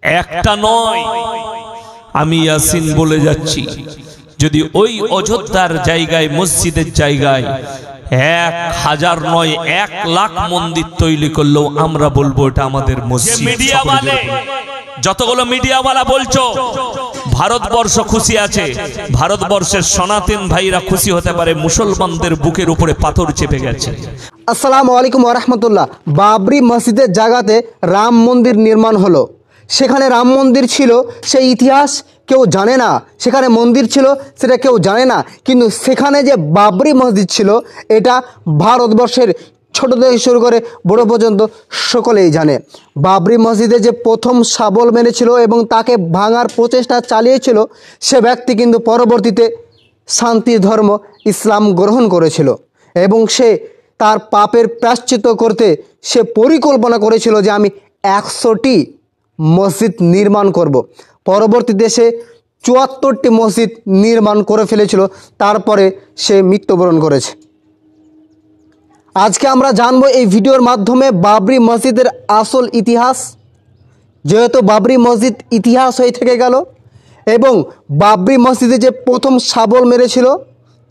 একটা নয়, আমি ইয়াসিন বলে যাচ্ছি, যদি ওই অযোধ্যার জায়গায় মসজিদের জায়গায় 1000 নয় 1 লাখ মন্দির তৈরি করলেও আমরা বলবো এটা আমাদের মসজিদ। যতগুলো মিডিয়াওয়ালা বলছো ভারতবর্ষ খুশি আছে, ভারতবর্ষের সনাতন ভাইরা খুশি হতে পারে, মুসলমানদের বুকের উপরে পাথর চেপে গেছে। আসসালামু আলাইকুম ওয়া রাহমাতুল্লাহ। বাবরি মসজিদের জায়গাতে রাম মন্দির নির্মাণ হলো। সেখানে রাম মন্দির ছিল সেই ইতিহাস কেউ জানে না, সেখানে মন্দির ছিল সেটা কেউ জানে না, কিন্তু সেখানে যে বাবরি মসজিদ ছিল এটা ভারতবর্ষের ছোট থেকে শুরু করে বড় পর্যন্ত সকলেই জানে। বাবরি মসজিদে যে প্রথম শাবল মেরেছিল এবং তাকে ভাঙার প্রচেষ্টা চালিয়েছিল সে ব্যক্তি কিন্তু পরবর্তীতে শান্তির ধর্ম ইসলাম গ্রহণ করেছিল এবং সে তার পাপের প্রায়শ্চিত্ত করতে সে পরিকল্পনা করেছিল যে আমি 100টি মসজিদ নির্মাণ করব। পরবর্তীতে সে 74টি মসজিদ নির্মাণ করে ফেলেছিল, তারপরে সে মৃত্যুবরণ করেছে। আজকে আমরা জানবো এই ভিডিওর মাধ্যমে বাবরি মসজিদের আসল ইতিহাস, যেহেতু বাবরি মসজিদ ইতিহাস হয়ে থেকে গেল, এবং বাবরি মসজিদে যে প্রথম শাবল মেরেছিল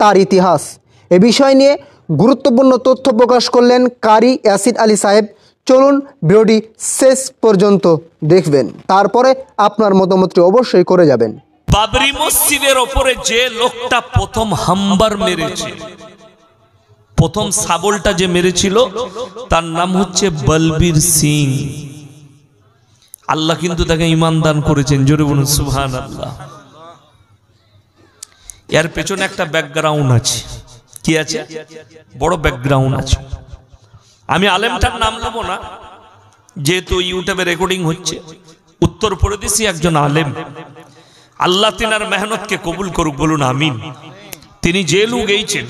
তার ইতিহাস। এ বিষয় নিয়ে গুরুত্বপূর্ণ তথ্য প্রকাশ করলেন কারি ইয়াসিন আলী সাহেব। চলুন ভিডিওটি শেষ পর্যন্ত দেখবেন, তারপরে আপনার মতামতটি অবশ্যই করে যাবেন। বাবরি মসজিদের ওপরে যে লোকটা প্রথম হামবার মেরেছে, প্রথম শাবলটা যে মেরেছিল তার নাম হচ্ছে বলবীর সিং। আল্লাহ কিন্তু তাকে ঈমান দান করেছেন, জোরে বলুন সুবহানাল্লাহ। এর পেছনে একটা ব্যাকগ্রাউন্ড আছে। কি আছে? বড় ব্যাকগ্রাউন্ড আছে। আমি আলেমটার নাম নেব না, যেহেতু ইউটিউবে রেকর্ডিং হচ্ছে। উত্তরপ্রদেশী একজন আলেম, আল্লাহ তিনার মেহনতকে কবুল করুক, বলুন আমিন। তিনি জেলও গেছেন।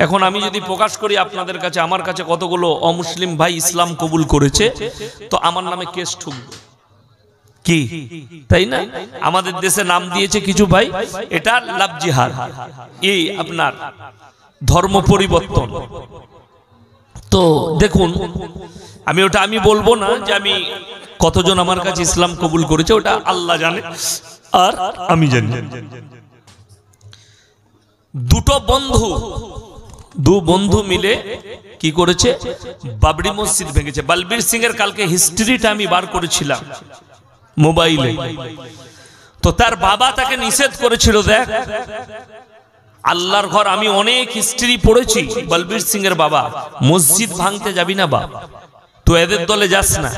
এখন আমি যদি প্রকাশ করি আপনাদের কাছে, আমার কাছে কতগুলো অমুসলিম ভাই ইসলাম কবুল করেছে, তো আমার নামে কেস ঠুকবে কি, তাই না? আমাদের দেশে নাম দিয়েছে কিছু ভাই, এটা লাভ জিহাদ, এই আপনার ধর্ম পরিবর্তন। তো দেখুন, আমি বলবো না যে আমি কতজন আমার কাছে ইসলাম কবুল করেছে, ওটা আল্লাহ জানে আর আমি জানি। দু বন্ধু মিলে কি করেছে? বাবরি মসজিদ ভেঙেছে। বলবীর সিং এর কালকে হিস্ট্রিটা আমি বার করেছিলাম মোবাইলে। তো তার বাবা তাকে নিষেধ করেছিল, দেখ আল্লাহর ঘর, আমি অনেক হিস্ট্রি পড়েছি। বলবীর সিং এর বাবা, মসজিদ ভাঙতে যাবি না বাপ, তো এদের দলে যাস না।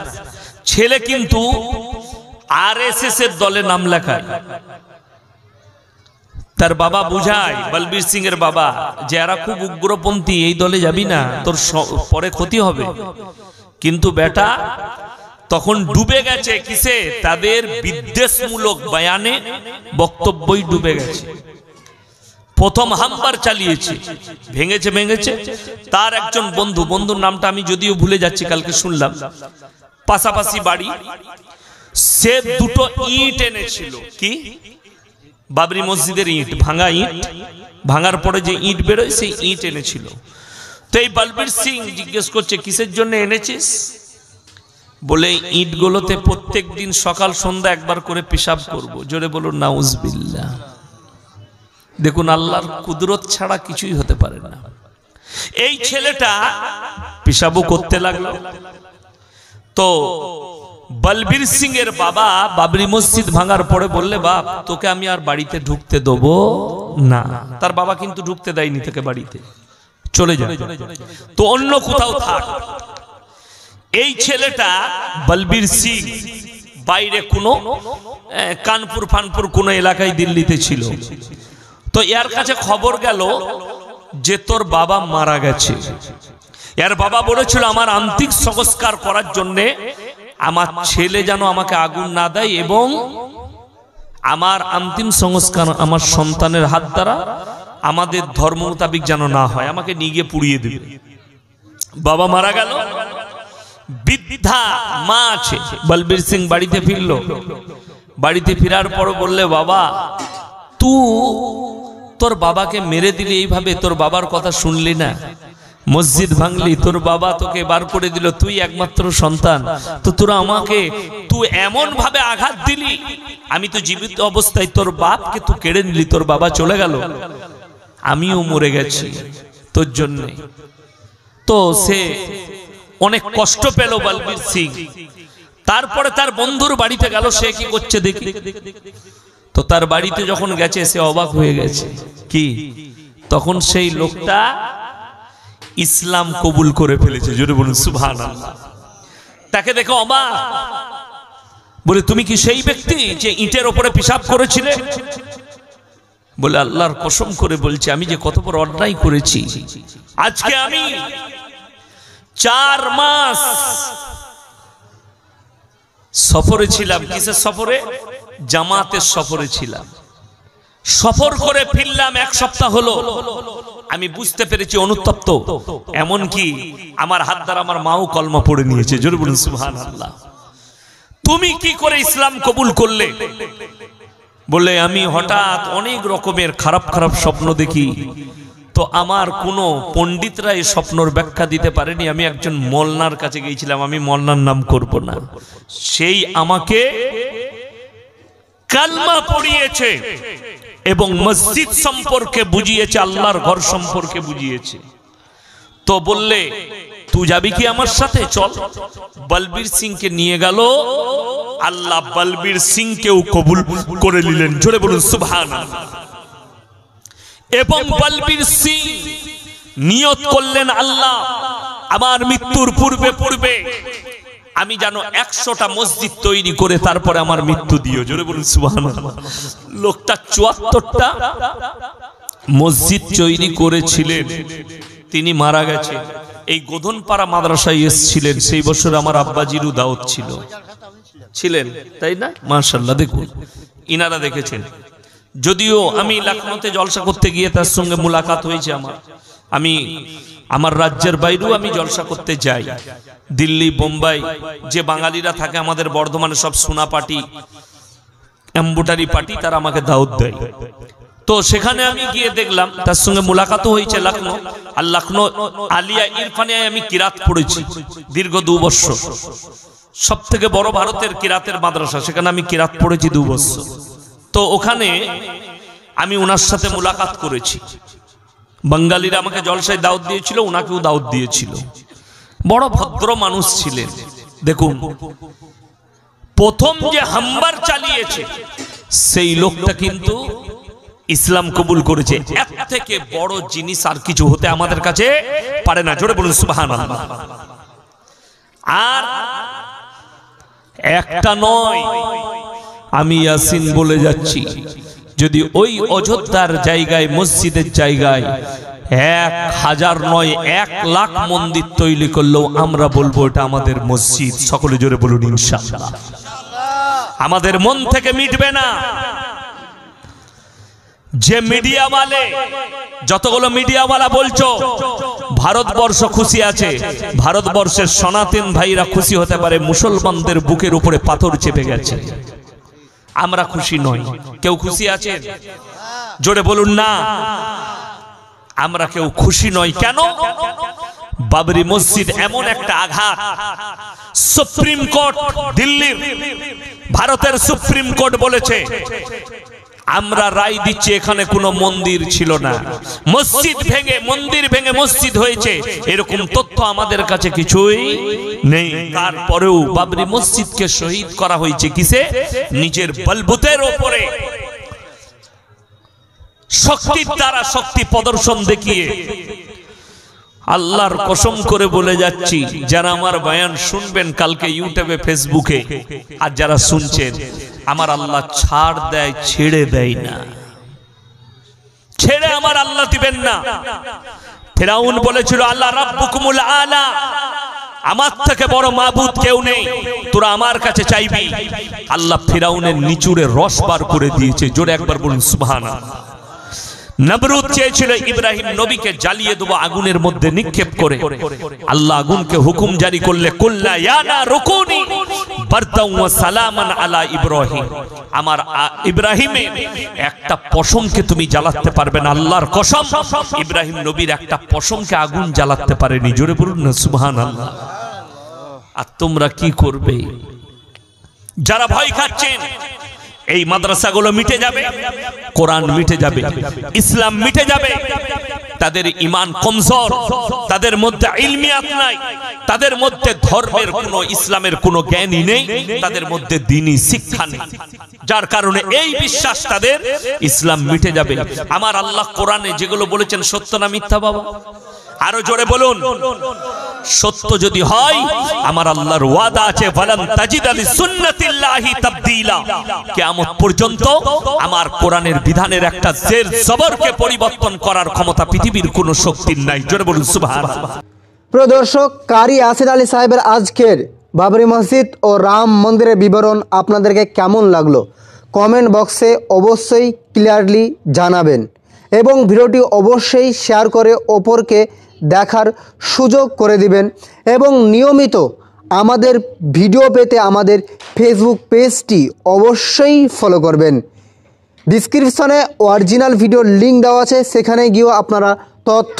ছেলে কিন্তু আরএসএস এর দলে নাম লেখায়। তার বাবা বুঝায়, বলবীর সিং এর বাবা, যে এরা খুব উগ্রপন্থী, এই দলে যাবি না, তোর পরে ক্ষতি হবে। কিন্তু বেটা তখন ডুবে গেছে কিসে? তাদের বিদ্বেষমূলক বয়ানে, বক্তব্যই ডুবে গেছে। প্রথম হামবার চালিয়েছে, ভেঙেছে। তার একজন বন্ধুর নামটা আমি যদিও ভুলে যাচ্ছি, কালকে শুনলাম, পাশাপাশি বাড়ি, সে দুটো ইট এনেছিল। কি? বাবরি মসজিদের ইট, ভাঙা ইট, ভাঙার পরে যে ইট বেরোয় সেই ইট এনেছিল। তো এই বলবীর সিং জিজ্ঞেস করছে, কিসের জন্য এনেছিস? বলে ইটগুলোতে প্রত্যেক দিন সকাল সন্ধ্যা একবার করে পেশাব করব। জোরে বলুন নাউজুবিল্লাহ। দেখুন, আল্লাহর কুদরত ছাড়া কিছুই হতে পারে না। এই ছেলেটা পেশাবও করতে লাগলো। তো বলবীর সিং এর বাবা বাবরি মসজিদ ভাঙার পরে বললে, বাপ তোকে আমি আর বাড়িতে ঢুকতে দেবো না। তার বাবা কিন্তু ঢুকতে দেয়নি, থেকে বাড়িতে চলে যায়, তো অন্য কোথাও থাক। এই ছেলেটা বলবীর সিং বাইরে কোনো কানপুর ফানপুর কোনো এলাকায় দিল্লিতে ছিল। তো এর কাছে খবর গেল যে তোর বাবা মারা গেছে। এর বাবা বলেছিল, আমার আন্তিক সংস্কার করার জন্যে আমার ছেলে যেন আমাকে আগুন না দেয় এবং আমার অন্তিম সংস্কার আমার সন্তানের হাত দ্বারা আমাদের ধর্ম মোতাবিক যেন না হয়, আমাকে নিয়ে গিয়ে পুড়িয়ে দেবে। বাবা মারা গেল, বৃদ্ধা মা আছে। বলবীর সিং বাড়িতে ফিরল। বাড়িতে ফেরার পর বললে, বাবা তুই তোর বাবাকে মেরে দিলি এইভাবে, তোর বাবার কথা শুনলি না? মসজিদ ভাঙলি, তোর বাবা তোকে বার করে দিল, তুই একমাত্র সন্তান, তো তোরা আমাকে তুই এমন ভাবে আঘাত দিলি, আমি তো জীবিত অবস্থায় তোর বাপকে তুই কেড়ে নিলি, তোর বাবা চলে গেল, আমিও মরে গেছি তোর জন্য। তো সে অনেক কষ্ট পেল বলবীর সিং। তারপরে তার বন্ধুর বাড়িতে গেল, সে কি করছে দেখি। তো তার বাড়িতে যখন গেছে সে অবাক হয়ে গেছে। কি? তখন সেই লোকটা ইসলাম কবুল করে ফেলেছে। জোরে বলুন সুবহানাল্লাহ। তাকে দেখে অবাক, বলে তুমি কি সেই ব্যক্তি যে ইটের উপরে পেশাব করেছিলে? বলে আল্লাহর কসম করে বলছি, আমি যে কত বড় অন্যায় করেছি। আজকে আমি 4 মাস সফরে ছিলাম। কিসের সফরে? জামাতের সফরে ছিলাম। সফর করে ফিরলাম 1 সপ্তাহ হলো। আমি বুঝতে পেরেছি অনুতপ্ত, এমনকি আমার হাত দ্বারা আমার মাও কলমা পড়ে নিয়েছে। জোরে বলুন সুবহানাল্লাহ। তুমি কি করে ইসলাম কবুল করলে? বলে আমি হঠাৎ অনেক রকমের খারাপ খারাপ স্বপ্ন দেখি, তো আমার কোনো পণ্ডিতরা এই স্বপ্নর ব্যাখ্যা দিতে পারেনি। আমি একজন মোল্লার কাছে গিয়েছিলাম, আমি মোল্লার নাম করব না, সেই আমাকে কালমা পড়িয়েছে এবং মসজিদ সম্পর্কে বুঝিয়েছে, আল্লাহর ঘর সম্পর্কে বুঝিয়েছে। তো বললে তুই যাবি কি আমার সাথে? চল। বলবীর সিংকে নিয়ে গেল, আল্লাহ বলবীর সিংকেও কবুল করে নিলেন। জোরে বলুন সুবহানাল্লাহ। এবং বলবীর সিং নিয়ত করলেন, আল্লাহ আমার মৃত্যুর পূর্বে আমি যেন 100টা মসজিদ তৈরি করে তারপরে আমার মৃত্যু দিও। জোরে বলুন সুবহানাল্লাহ। লোকটা 74টা মসজিদ তৈরি করেছিলেন, তিনি মারা গেছে। এই গোধনপাড়া মাদ্রাসায় এসেছিলেন, সেই বছর আমার আব্বাজিরও দাওয়াত ছিলেন, তাই না? মাশাআল্লাহ। দেখুন ইনারা দেখেছেন। যদিও আমি লখনৌতে জলসা করতে গিয়ে তার সঙ্গে মুলাকাত হয়েছে আমি আমার রাজ্যের বাইরেও আমি জলসা করতে যাই, দিল্লি, বোম্বাই। যে বাঙালিরা থাকে আমাদের বর্ধমানে, সব সোনা পার্টি, এম্বুটারি পার্টি, তারা আমাকে দাওয়াত দেয়। তো সেখানে আমি গিয়ে দেখলাম, তার সঙ্গে মুলাকাতও হয়েছে লখনৌ। আর লখনৌ আলিয়া ইরফানে আমি কিরাত পড়েছি দীর্ঘ 2 বছর। সব থেকে বড় ভারতের কিরাতের মাদ্রাসা, সেখানে আমি কিরাত পড়েছি 2 বছর। তো ওখানে আমি ওনার সাথে মুলাকাত করেছি। বাঙালিরা আমাকে জলসায় দাওয়াত দিয়েছিল, ওনাকেও দাওয়াত দিয়েছিল। বড় ভদ্র মানুষ ছিলেন। দেখুন প্রথম যে হামবার চালিয়েছে সেই লোকটা কিন্তু ইসলাম কবুল করেছে। এর থেকে বড় জিনিস আর কিছু হতে আমাদের কাছে পারে না। জোরে বলুন সুবহানাল্লাহ। আর একটা নয়, আমি ইয়াসিন বলে যাচ্ছি, যদি ওই অযোধ্যার জায়গায়, মসজিদের জায়গায় 1000 নয় 1 লাখ মন্দির তৈরি করলেও আমরা বলবো এটা আমাদের মসজিদ। সকলে জোরে বলুন ইনশাআল্লাহ। আমাদের মন থেকে মিটবে না। যে মিডিয়াওয়ালে, যতগুলো মিডিয়াওয়ালা বলছো ভারতবর্ষ খুশি আছে, ভারতবর্ষের সনাতন ভাইরা খুশি হতে পারে মুসলমানদের বুকের উপরে পাথর চেপে গেছে। আমরা খুশি নই। কেউ খুশি আছে? জোরে বলুন না। আমরা কেউ খুশি নই। কেন? বাবরি মসজিদ এমন একটা আঘাত। সুপ্রিম কোর্ট, দিল্লির ভারতের সুপ্রিম কোর্ট বলেছে, আমরা রায় দিচ্ছি এখানে কোনো মন্দির ছিল না, মসজিদ ভেঙে মন্দির ভেঙে মসজিদ হয়েছে, এরকম তথ্য আমাদের কাছে কিছুই নেই। তারপরেও বাবরি মসজিদকে শহীদ করা হয়েছে কিসে? নিজের বলবুতের উপরে, শক্তির দ্বারা, শক্তি প্রদর্শন দেখিয়ে। আল্লাহর কসম করে বলে যাচ্ছি, যারা আমার বয়ান শুনবেন কালকে ইউটিউবে, ফেসবুকে, আর যারা শুনছেন, আমার আল্লাহ ছাড় দেয়, ছেড়ে দেয় না। ছেড়ে আমার আল্লাহ দিবেন না। ফিরাউন বলেছিল আল্লাহ রাব্বুকুমুল আলা, আমার থেকে বড় মাবুদ কেউ নেই, তোরা আমার কাছে চাইবি। আল্লাহ ফিরাউনের নিচুড়ে রস বার করে দিয়েছে। জোরে একবার বলুন সুবহানাল্লাহ। নমরুদ চেয়েছিল ইব্রাহিম নবীকে জ্বালিয়ে দেব আগুনের মধ্যে নিক্ষেপ করে। আল্লাহ আগুনকে হুকুম জারি করলে কুল্লা ইয়া নারুকুনি বারদাও ওয়া সালামান আলা ইব্রাহিম, আমার ইব্রাহিমের একটা পশমকে তুমি জ্বালাতে পারবে না। আল্লাহর কসম, ইব্রাহিম নবীর একটা পশমকে আগুন জ্বালাতে পারেনি। জোরে বলুন না সুবহানাল্লাহ। আর তোমরা কি করবে? যারা ভয় খাচ্ছেন এই মাদ্রাসাগুলো মিটে যাবে, কোরআন মিটে যাবে, ইসলাম মিটে যাবে, তাদের ঈমান কমজোর, তাদের মধ্যে ইলমিয়াত নাই, তাদের মধ্যে ধর্মের কোনো, ইসলামের কোনো জ্ঞানই নেই, তাদের মধ্যে দ্বীনি শিক্ষা নেই, যার কারণে এই বিশ্বাস তাদের ইসলাম মিটে যাবে। আমার আল্লাহ কোরআনে যেগুলো বলেছেন সত্য না মিথ্যা বাবা? আরো জোরে বলুন। সত্য যদি হয় আমার আল্লাহর ওয়াদা আছে ফালান তাজিদা লিসুন্নাতিল্লাহি তাবদীলা, কিয়ামত পর্যন্ত আমার কোরআনের বিধানের একটা জের জবরকে পরিবর্তন করার ক্ষমতা পৃথিবীর কোনো শক্তির নাই। জোরে বলুন সুবহানাল্লাহ। প্রিয় দর্শক, কারি আসির আলী সাহেবের আজকের বাবরি মসজিদ ও রাম মন্দিরের বিবরণ আপনাদেরকে কেমন লাগলো কমেন্ট বক্সে অবশ্যই ক্লিয়ারলি জানাবেন এবং ভিডিওটি অবশ্যই শেয়ার করে অপরকে দেখার সুযোগ করে দিবেন এবং নিয়মিত আমাদের ভিডিও পেতে আমাদের ফেসবুক পেজটি অবশ্যই ফলো করবেন। ডিসক্রিপশনে অরিজিনাল ভিডিওর লিঙ্ক দেওয়া আছে, সেখানে গিয়েও আপনারা তথ্য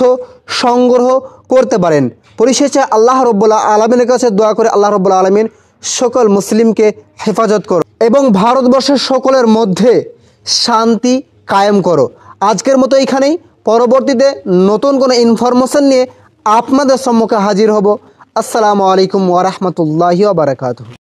সংগ্রহ করতে পারেন। পরিশেষে আল্লাহ রাব্বুল আলামিনের কাছে দোয়া করে আল্লাহ রাব্বুল আলামিন সকল মুসলিমকে হেফাজত করো এবং ভারতবর্ষের সকলের মধ্যে শান্তি কায়েম করো। আজকের মতো এইখানেই, পরবর্তীতে নতুন কোনো ইনফরমেশন নিয়ে আপনাদের সম্মুখে হাজির হব। আসসালামু আলাইকুম ওয়া রাহমাতুল্লাহি ওয়া বারাকাতুহু।